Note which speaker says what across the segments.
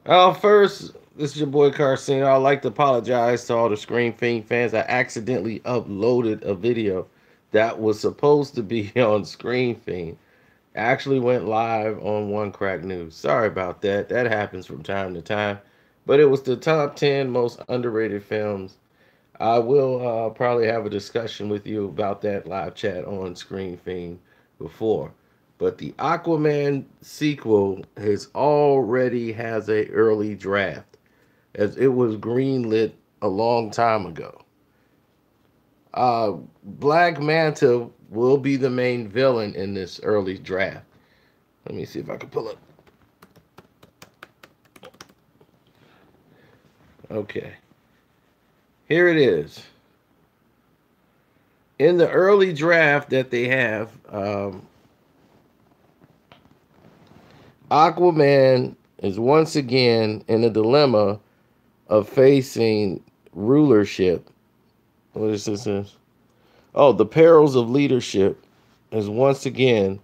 Speaker 1: First, this is your boy Carcino. I'd like to apologize to all the Scream Fiend fans. I accidentally uploaded a video that was supposed to be on Scream Fiend. Actually went live on One Crack News. Sorry about that. That happens from time to time. But it was the top 10 most underrated films. I will probably have a discussion with you about that live chat on Screen Fiend before. But the Aquaman sequel has a early draft as it was greenlit a long time ago. Black Manta will be the main villain in this early draft. Let me see if I can pull up. Okay, here it is. In the early draft that they have, Aquaman is once again in a dilemma of facing rulership. What is this? Oh, the perils of leadership is once again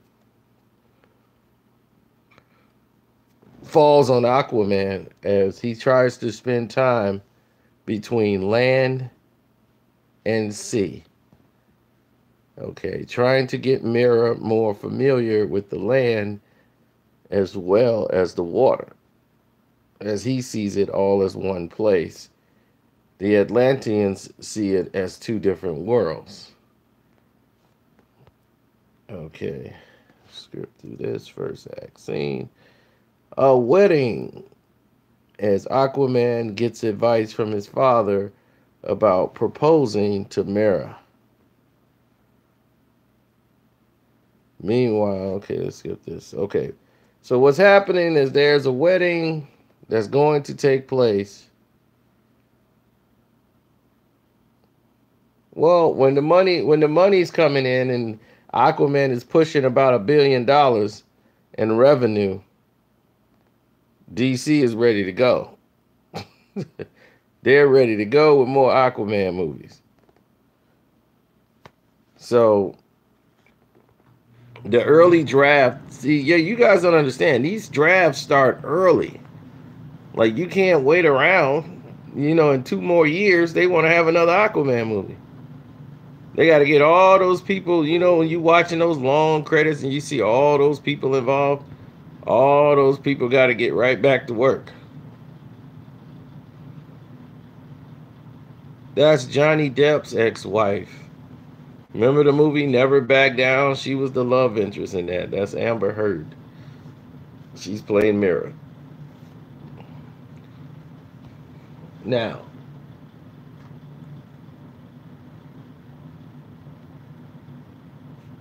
Speaker 1: falls on Aquaman as he tries to spend time between land and sea. Okay, trying to get Mira more familiar with the land as well as the water, as he sees it all as one place. The Atlanteans see it as two different worlds. Okay, script through this first act scene. A wedding, as Aquaman gets advice from his father about proposing to Mera. Meanwhile, okay, let's skip this. Okay, so what's happening is there's a wedding that's going to take place. Well, when the money's coming in and Aquaman is pushing about $1 billion in revenue, DC is ready to go. They're ready to go with more Aquaman movies. So the early draft, see, yeah, you guys don't understand. These drafts start early. Like you can't wait around. In 2 more years, they want to have another Aquaman movie. They got to get all those people, when you watching those long credits and you see all those people involved, all those people got to get right back to work. That's Johnny Depp's ex-wife. Remember the movie Never Back Down? She was the love interest in that. That's Amber Heard. She's playing Mira. Now,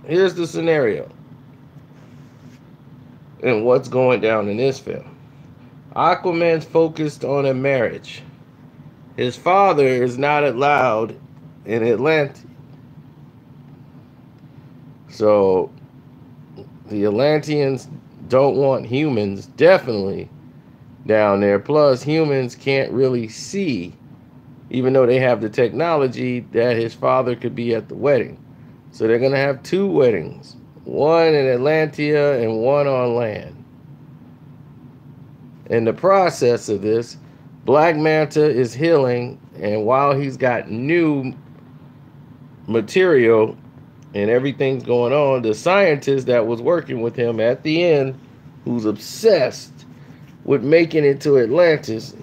Speaker 1: here's the scenario and what's going down in this film. Aquaman's focused on a marriage. His father is not allowed in Atlanta. So the Atlanteans don't want humans definitely down there. Plus, humans can't really see, even though they have the technology, that his father could be at the wedding. So they're going to have two weddings, one in Atlantia and one on land. In the process of this, Black Manta is healing, and while he's got new material and everything's going on, the scientist that was working with him at the end, who's obsessed with making it to Atlantis,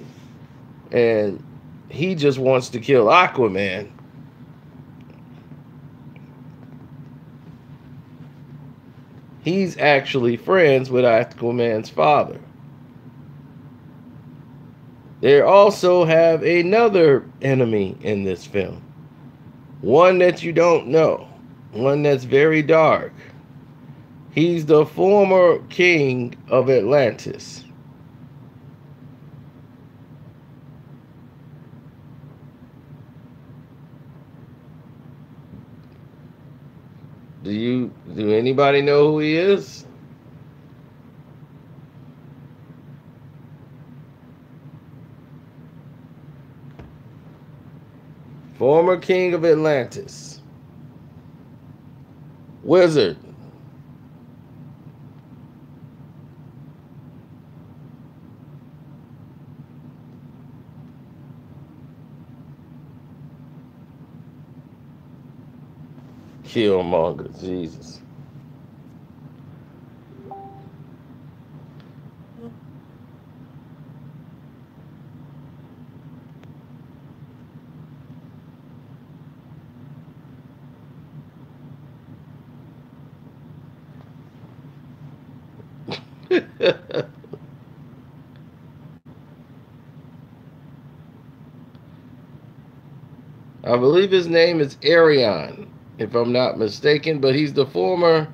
Speaker 1: and he just wants to kill Aquaman. He's actually friends with Aquaman's father. They also have another enemy in this film. One that you don't know. One that's very dark. He's the former king of Atlantis. Do anybody know who he is? Former king of Atlantis. Wizard. Killmonger, Jesus. I believe his name is Arion, if I'm not mistaken, but he's the former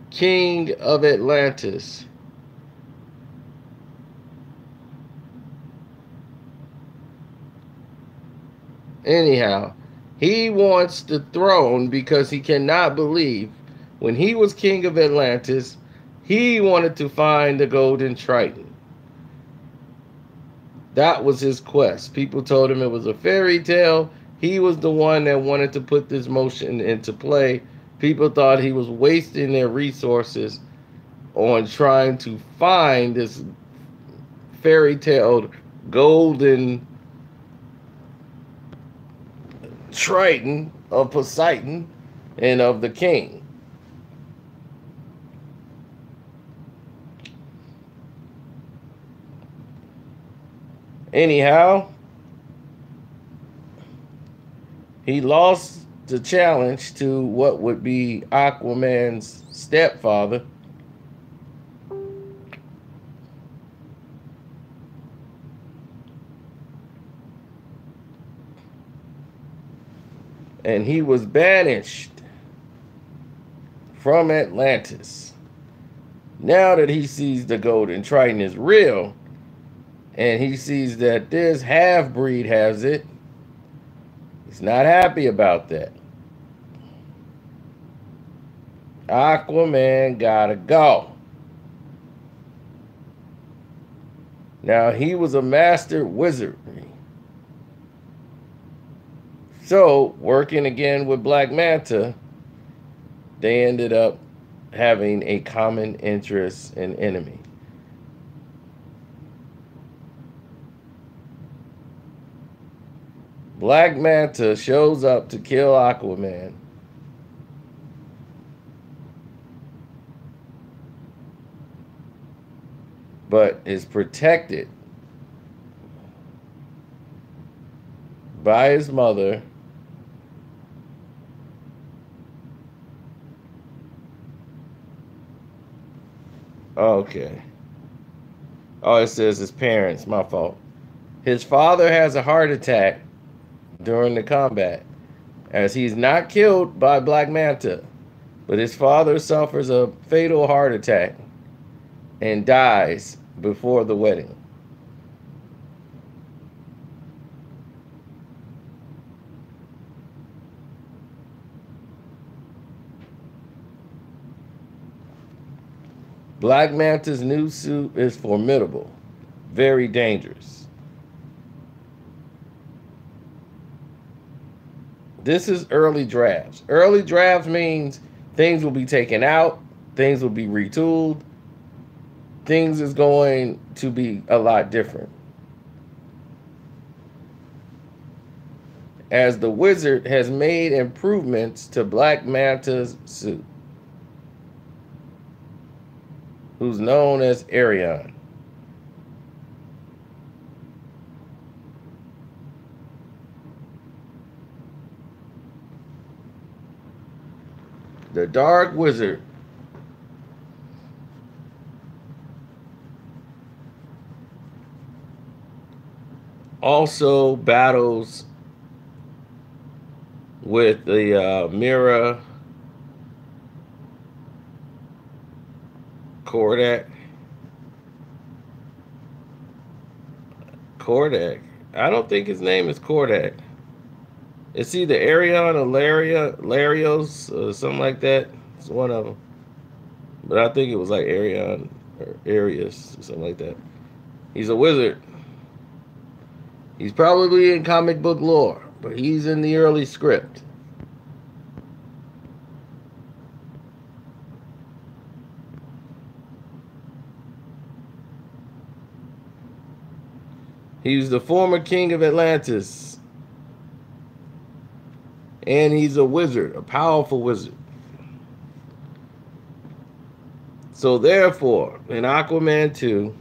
Speaker 1: king of Atlantis. Anyhow, he wants the throne because he cannot believe when he was king of Atlantis, he wanted to find the golden Triton. That was his quest. People told him it was a fairy tale. He was the one that wanted to put this motion into play. People thought he was wasting their resources on trying to find this fairy tale golden Triton of Poseidon and of the king. Anyhow, he lost the challenge to what would be Aquaman's stepfather. And he was banished from Atlantis. Now that he sees the golden Triton is real, and he sees that this half-breed has it, he's not happy about that. Aquaman gotta go. Now, he was a master wizardry. So, working again with Black Manta, they ended up having a common interest and enemy. Black Manta shows up to kill Aquaman. But is protected by his mother. Okay. Oh, it says his parents. My fault. His father has a heart attack during the combat, as he's not killed by Black Manta, but his father suffers a fatal heart attack and dies before the wedding. Black Manta's new suit is formidable, very dangerous. This is early drafts. Early drafts means things will be taken out, things will be retooled, things is going to be a lot different. As the wizard has made improvements to Black Manta's suit, who's known as Arion. The Dark Wizard also battles with the Mirror Kordak. I don't think his name is Kordak. It's either Arion or Larios or something like that. It's one of them. But I think it was like Arion or Arius or something like that. He's a wizard. He's probably in comic book lore, but he's in the early script. He was the former king of Atlantis. And he's a wizard, a powerful wizard. So therefore, in Aquaman 2,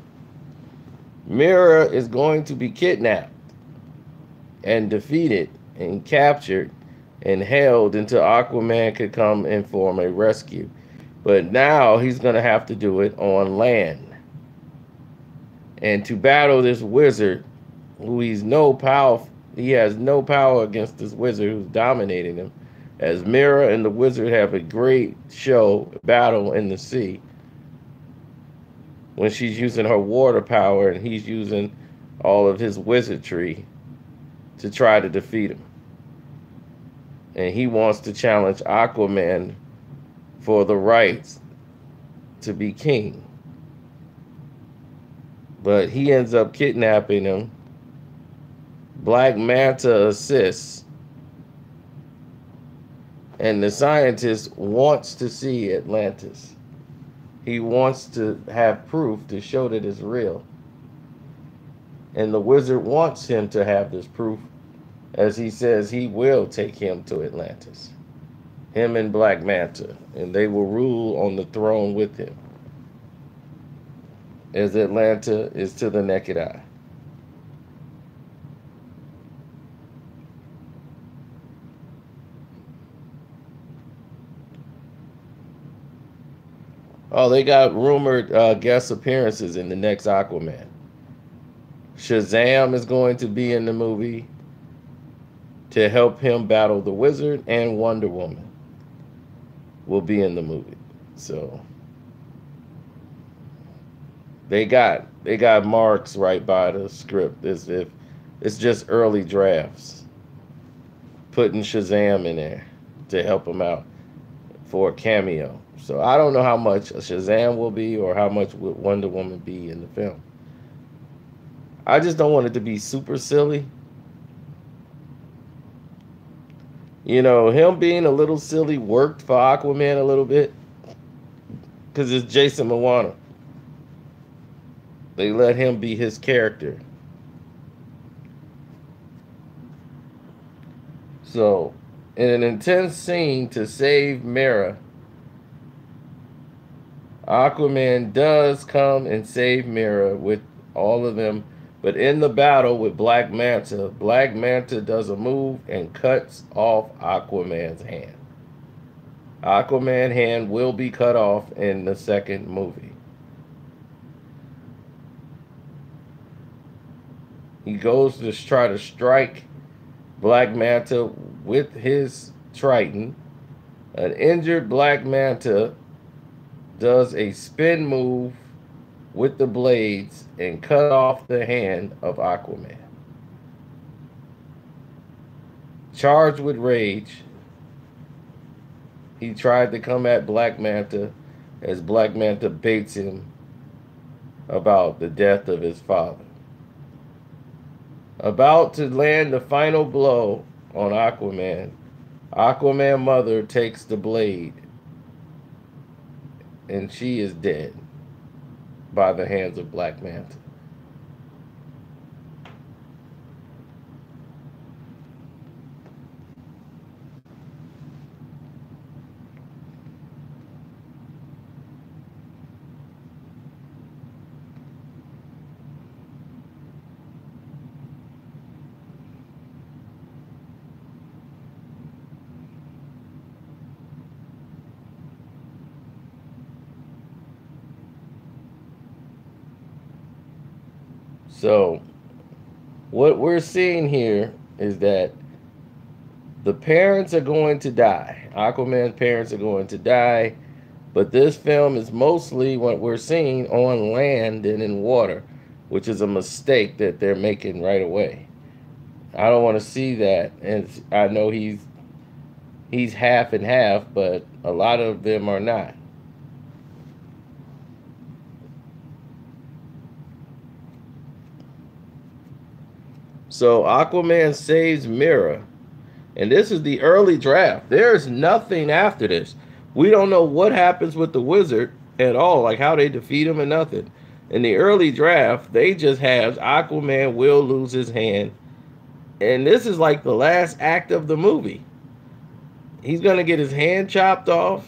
Speaker 1: Mera is going to be kidnapped and defeated and captured and held until Aquaman could come and form a rescue. But now he's going to have to do it on land. And to battle this wizard, who he has no power against this wizard who's dominating him. As Mera and the wizard have a great battle in the sea, when she's using her water power and he's using all of his wizardry to try to defeat him. And he wants to challenge Aquaman for the rights to be king. But he ends up kidnapping him. Black Manta assists. And the scientist wants to see Atlantis. He wants to have proof to show that it's real. And the wizard wants him to have this proof, as he says he will take him to Atlantis. Him and Black Manta. And they will rule on the throne with him, as Atlanta is to the naked eye. Oh, they got rumored guest appearances in the next Aquaman. Shazam is going to be in the movie to help him battle the wizard, and Wonder Woman will be in the movie. So they got marks right by the script as if it's just early drafts, putting Shazam in there to help him out for a cameo. So I don't know how much Shazam will be or how much would Wonder Woman be in the film. I just don't want it to be super silly. You know, him being a little silly worked for Aquaman a little bit because it's Jason Momoa. They let him be his character. So, in an intense scene to save Mera, Aquaman does come and save Mera with all of them. But in the battle with Black Manta does a move and cuts off Aquaman's hand. Aquaman's hand will be cut off in the second movie. He goes to try to strike Black Manta with his Triton. An injured Black Manta does a spin move with the blades and cut off the hand of Aquaman. Charged with rage, he tried to come at Black Manta as Black Manta baits him about the death of his father. About to land the final blow on Aquaman, Aquaman mother takes the blade and she is dead by the hands of Black Manta. So, what we're seeing here is that the parents are going to die. Aquaman's parents are going to die. But this film is mostly what we're seeing on land and in water, which is a mistake that they're making right away. I don't want to see that. And I know he's half and half, but a lot of them are not. So Aquaman saves Mera. And this is the early draft. There's nothing after this. We don't know what happens with the wizard at all, like how they defeat him or nothing. In the early draft, they just have Aquaman will lose his hand. And this is like the last act of the movie. He's gonna get his hand chopped off,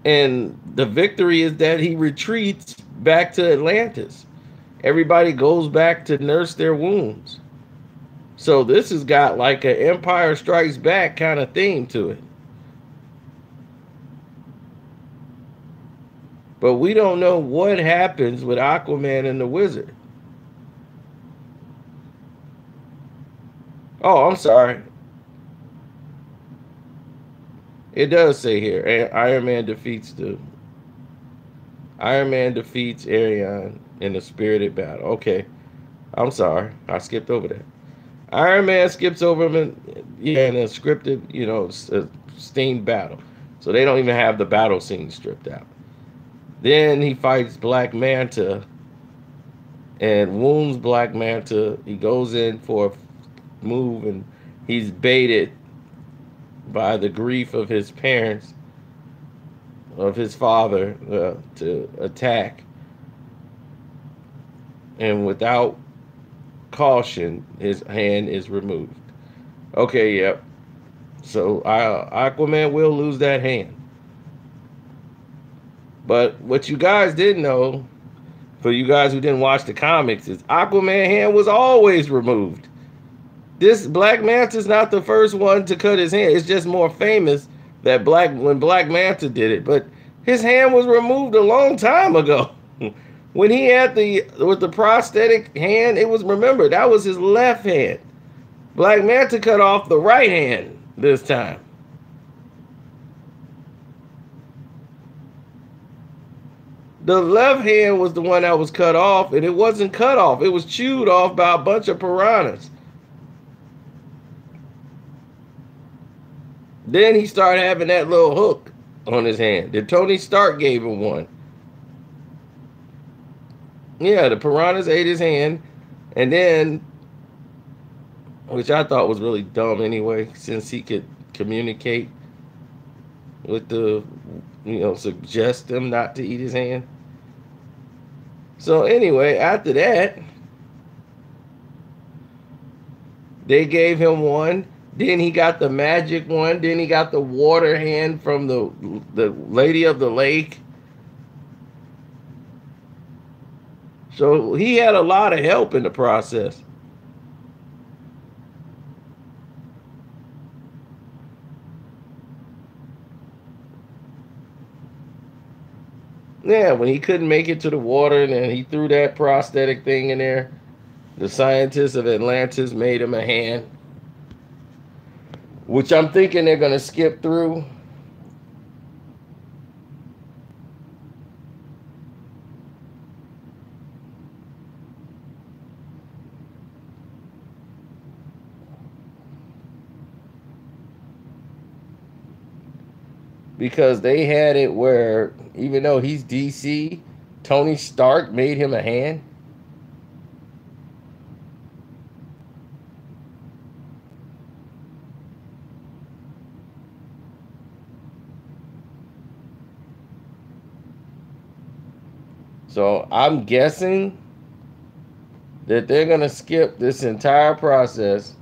Speaker 1: and the victory is that he retreats back to Atlantis. Everybody goes back to nurse their wounds. So this has got like an Empire Strikes Back kind of theme to it. But we don't know what happens with Aquaman and the Wizard. Oh, I'm sorry. It does say here, Iron Man defeats Arion in a spirited battle. Okay, I'm sorry, I skipped over that. Iron Man skips over him in a scripted, steamed battle. So they don't even have the battle scene stripped out. Then he fights Black Manta and wounds Black Manta. He goes in for a move and he's baited by the grief of his parents, of his father, to attack. And without caution, his hand is removed. Okay, yep. So Aquaman will lose that hand. But what you guys didn't know, for you guys who didn't watch the comics, is Aquaman hand was always removed. This Black Manta is not the first one to cut his hand. It's just more famous that when Black Manta did it. But his hand was removed a long time ago. When he had with the prosthetic hand, it was, remember, that was his left hand. Black Manta cut off the right hand this time. The left hand was the one that was cut off, and it wasn't cut off. It was chewed off by a bunch of piranhas. Then he started having that little hook on his hand. Then Tony Stark gave him one. Yeah, the piranhas ate his hand, and then, which I thought was really dumb anyway, since he could communicate with suggest them not to eat his hand. So anyway, after that, they gave him one. Then he got the magic one. Then he got the water hand from the Lady of the Lake. So he had a lot of help in the process. Yeah, when he couldn't make it to the water, and then he threw that prosthetic thing in there, the scientists of Atlantis made him a hand, which I'm thinking they're going to skip through. Because they had it where, even though he's DC, Tony Stark made him a hand. So I'm guessing that they're going to skip this entire process.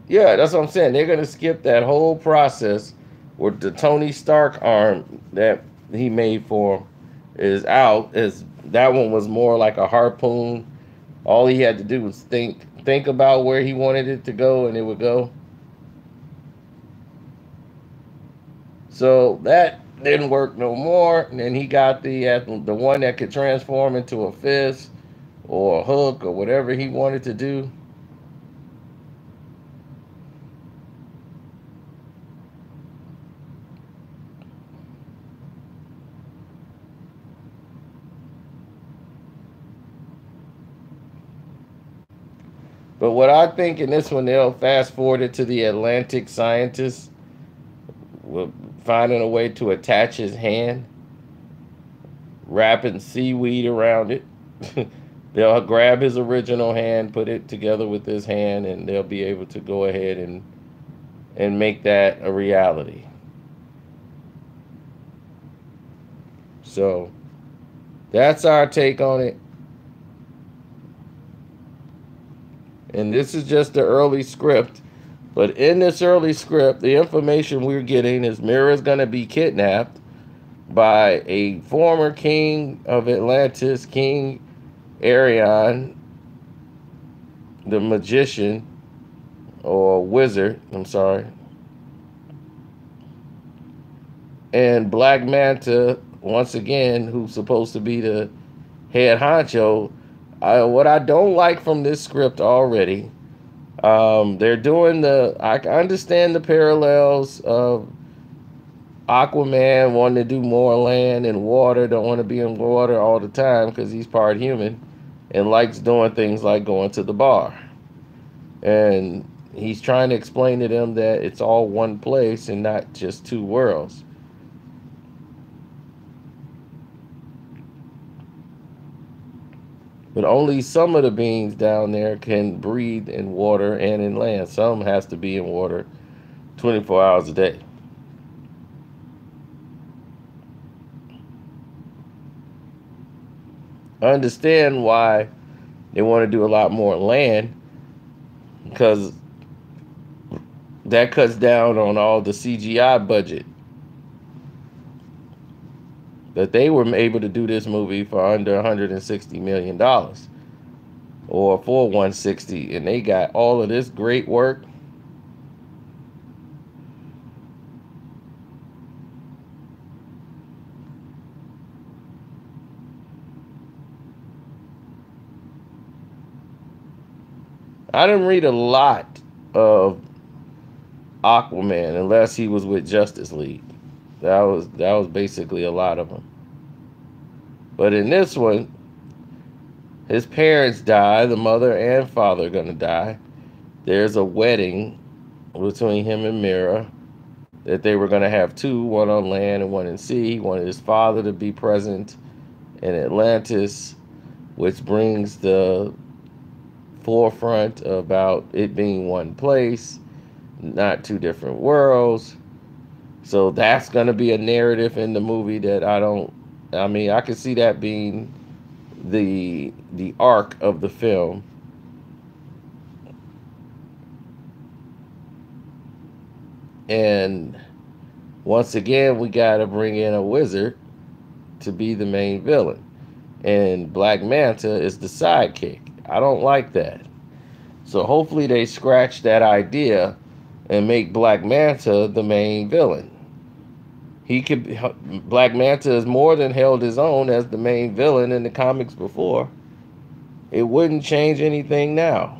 Speaker 1: Yeah, that's what I'm saying. They're going to skip that whole process where the Tony Stark arm that he made for him is out. That one was more like a harpoon. All he had to do was think about where he wanted it to go, and it would go. So that didn't work no more. And then he got the one that could transform into a fist or a hook or whatever he wanted to do. But what I think in this one, they'll fast forward it to the Atlantic scientists finding a way to attach his hand, wrapping seaweed around it, They'll grab his original hand, put it together with his hand, and they'll be able to go ahead and make that a reality. So that's our take on it. And this is just the early script. But in this early script, the information we're getting is Mira's going to be kidnapped by a former king of Atlantis, King Arion, the magician or wizard, I'm sorry. And Black Manta, once again, who's supposed to be the head honcho. What I don't like from this script already, they're doing I understand the parallels of Aquaman wanting to do more land and water, don't want to be in water all the time because he's part human and likes doing things like going to the bar. And he's trying to explain to them that it's all one place and not just two worlds. But only some of the beings down there can breathe in water and in land. Some has to be in water 24 hours a day. I understand why they want to do a lot more land, because that cuts down on all the CGI budget. That they were able to do this movie for under $160 million, or for 160, and they got all of this great work. I didn't read a lot of Aquaman unless he was with Justice League. That was basically a lot of them. But in this one, his parents die. The mother and father are gonna die. There's a wedding between him and Mira that they were gonna have two, one on land and one in sea. He wanted his father to be present in Atlantis, which brings the forefront about it being one place, not two different worlds. So that's going to be a narrative in the movie that I could see that being the arc of the film. And once again, we got to bring in a wizard to be the main villain. And Black Manta is the sidekick. I don't like that. So hopefully they scratch that idea and make Black Manta the main villain. Black Manta has more than held his own as the main villain in the comics before. It wouldn't change anything now.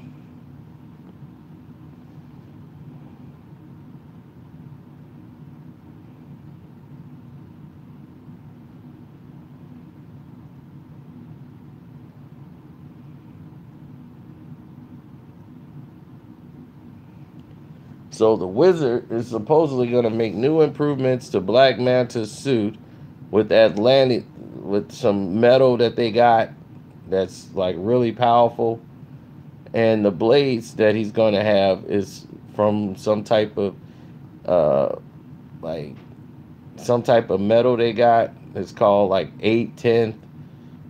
Speaker 1: So the wizard is supposedly going to make new improvements to Black Manta's suit with some metal that they got that's like really powerful, and the blades that he's going to have is from some type of metal they got. It's called like 8/10,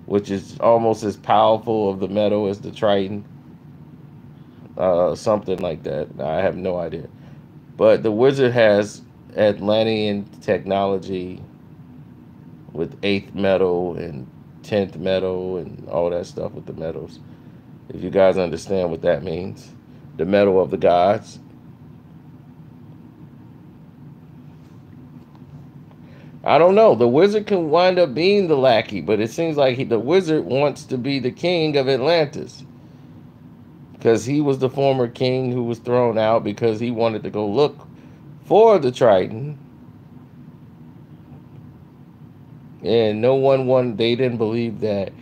Speaker 1: which is almost as powerful of the metal as the Triton. Something like that. I have no idea. But the wizard has Atlantean technology with 8th metal and 10th metal and all that stuff with the metals. If you guys understand what that means. The metal of the gods. I don't know. The wizard can wind up being the lackey, but it seems like the wizard wants to be the king of Atlantis. Because he was the former king who was thrown out because he wanted to go look for the Triton. And they didn't believe that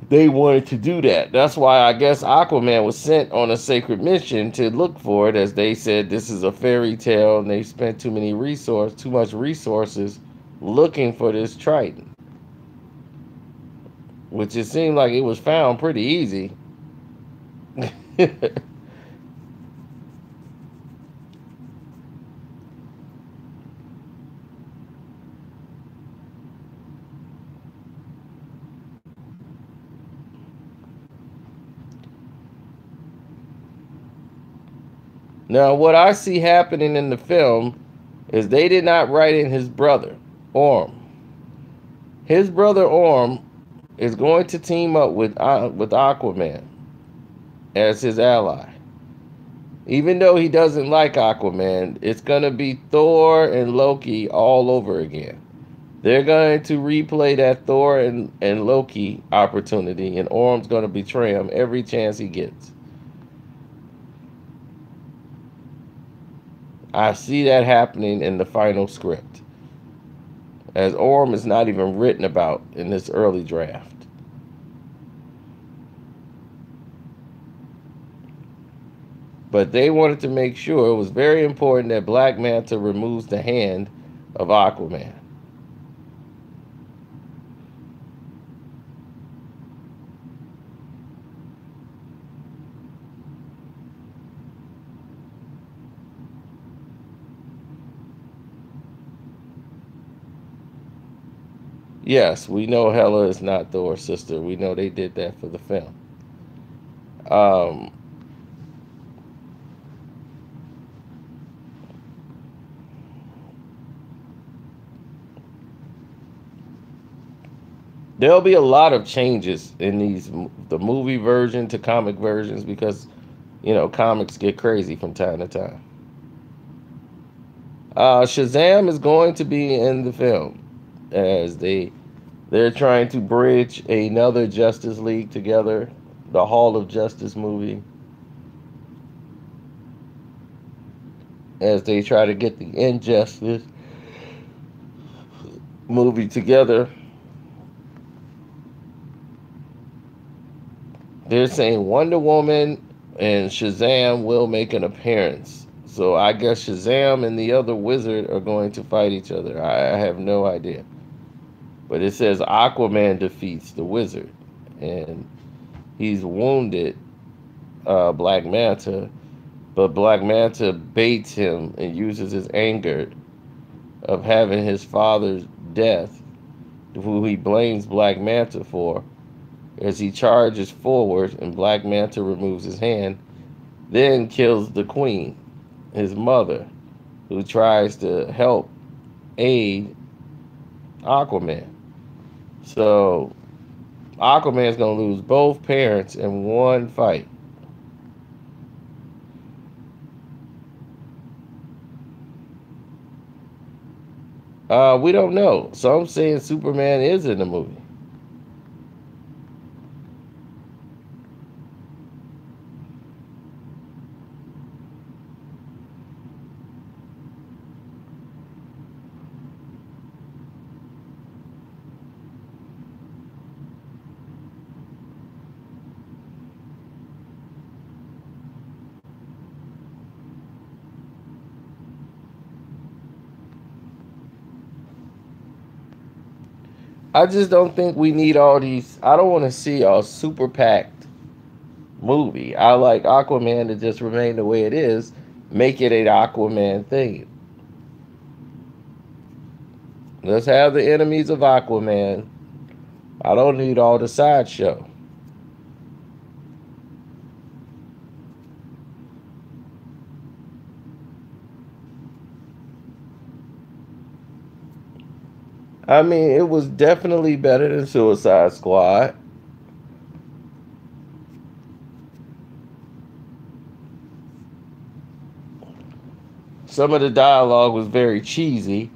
Speaker 1: they wanted to do that. That's why I guess Aquaman was sent on a sacred mission to look for it, as they said this is a fairy tale and they spent too much resources looking for this Triton. which it seemed like it was found pretty easy. Now, what I see happening in the film is they did not write in his brother, Orm. His brother Orm is going to team up with Aquaman as his ally. Even though he doesn't like Aquaman, it's going to be Thor and Loki all over again. They're going to replay that Thor and Loki opportunity, and Orm's going to betray him every chance he gets. I see that happening in the final script, as Orm is not even written about in this early draft. But they wanted to make sure it was very important that Black Manta removes the hand of Aquaman. Yes, we know Hela is not Thor's sister. We know they did that for the film. Um, there'll be a lot of changes in the movie version to comic versions because comics get crazy from time to time. Shazam is going to be in the film as they're trying to bridge another Justice League together, the Hall of Justice movie, as they try to get the Injustice movie together. They're saying Wonder Woman and Shazam will make an appearance. So I guess Shazam and the other wizard are going to fight each other. I have no idea. But it says Aquaman defeats the wizard. And he's wounded Black Manta. But Black Manta baits him and uses his anger of having his father's death, who he blames Black Manta for, as he charges forward and Black Manta removes his hand, then kills the queen, his mother, who tries to help aid Aquaman. So Aquaman's going to lose both parents in one fight. We don't know. Some saying Superman is in the movie. I just don't think we need all these. I don't want to see a super packed movie. I like Aquaman to just remain the way it is. Make it an Aquaman thing. Let's have the enemies of Aquaman. I don't need all the sideshow. I mean, it was definitely better than Suicide Squad. Some of the dialogue was very cheesy,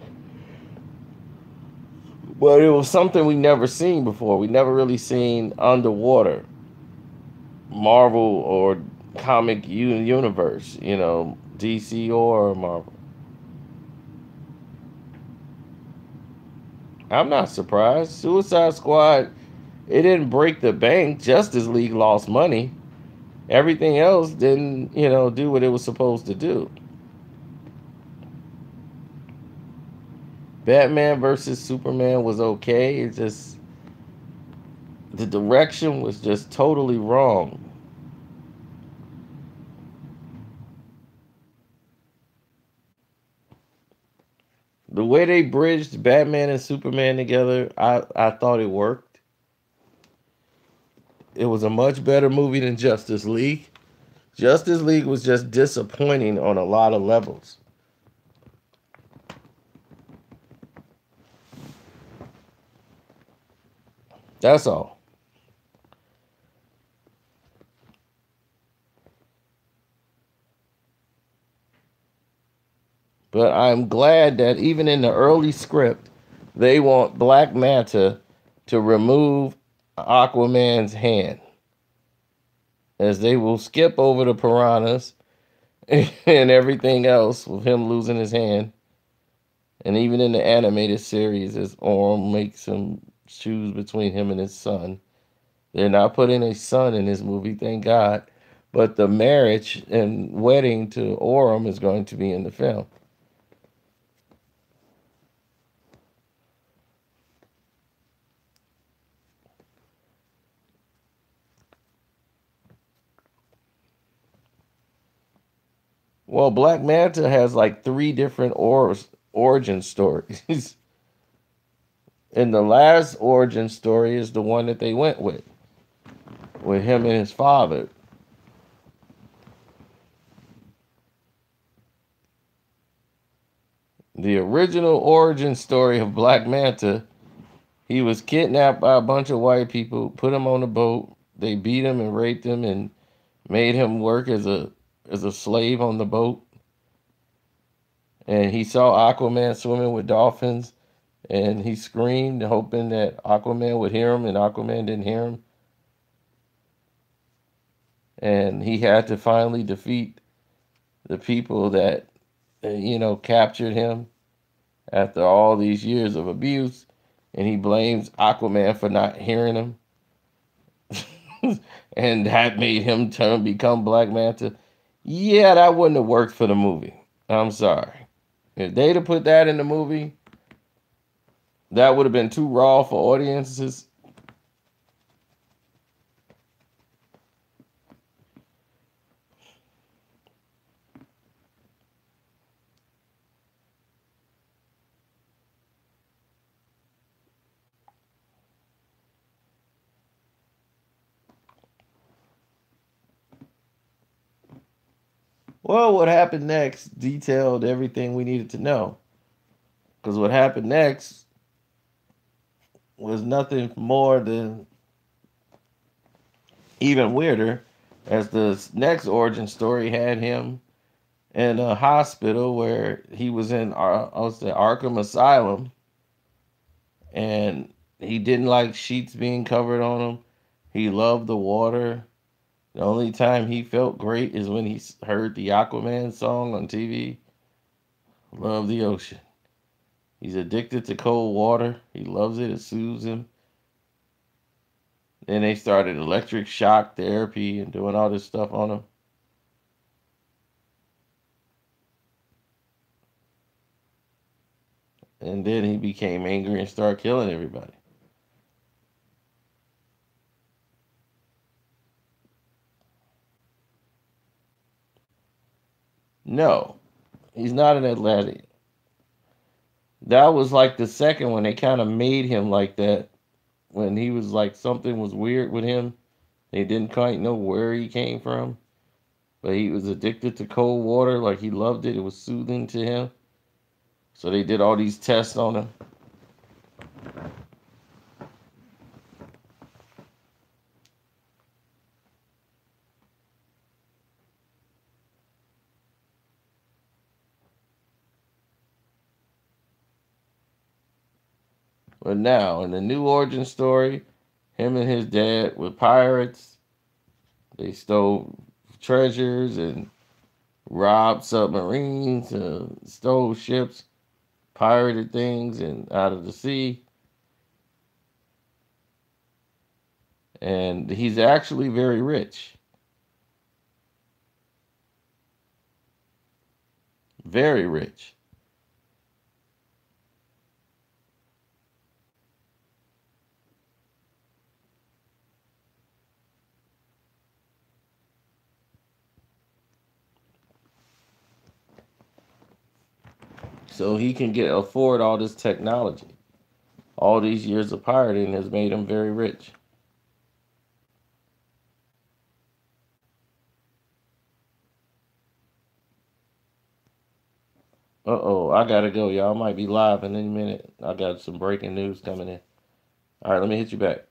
Speaker 1: but it was something we never seen before. We never really seen underwater Marvel or comic universe, DC or Marvel. I'm not surprised. Suicide Squad, it didn't break the bank. Justice League lost money. Everything else didn't, do what it was supposed to do. Batman versus Superman was okay. It just The direction was just totally wrong. The way they bridged Batman and Superman together, I thought it worked. It was a much better movie than Justice League. Justice League was just disappointing on a lot of levels. That's all. But I'm glad that even in the early script, they want Black Manta to remove Aquaman's hand, as they will skip over the piranhas and everything else with him losing his hand. And even in the animated series, his arm makes him choose between him and his son. They're not putting a son in this movie, thank God. But the marriage and wedding to Orem is going to be in the film. Well, Black Manta has like three different origin stories. And the last origin story is the one that they went with him and his father. The original origin story of Black Manta, he was kidnapped by a bunch of white people, put him on a boat. They beat him and raped him and made him work as a slave on the boat. And he saw Aquaman swimming with dolphins, and he screamed, hoping that Aquaman would hear him, and Aquaman didn't hear him. And he had to finally defeat the people that, captured him after all these years of abuse. And he blames Aquaman for not hearing him. And that made him become Black Manta. Yeah, that wouldn't have worked for the movie. I'm sorry. If they'd have put that in the movie, that would have been too raw for audiences. Well, what happened next detailed everything we needed to know. Because what happened next was nothing more than even weirder, as the next origin story had him in a hospital where he was in, I was the Arkham Asylum, and he didn't like sheets being covered on him. He loved the water. The only time he felt great is when he heard the Aquaman song on TV. Love the ocean. He's addicted to cold water. He loves it. It soothes him. Then they started electric shock therapy and doing all this stuff on him. And then he became angry and started killing everybody. No, he's not an Atlantean. That was like the second one. They kind of made him like that when he was like something was weird with him. They didn't quite know where he came from, but he was addicted to cold water. Like he loved it. It was soothing to him. So they did all these tests on him. But now, in the new origin story, him and his dad were pirates. They stole treasures and robbed submarines, stole ships, pirated things and out of the sea. And he's actually very rich. Very rich. so he can afford all this technology. All these years of pirating has made him very rich. Uh-oh, I gotta go, y'all. I might be live in any minute. I got some breaking news coming in. All right, let me hit you back.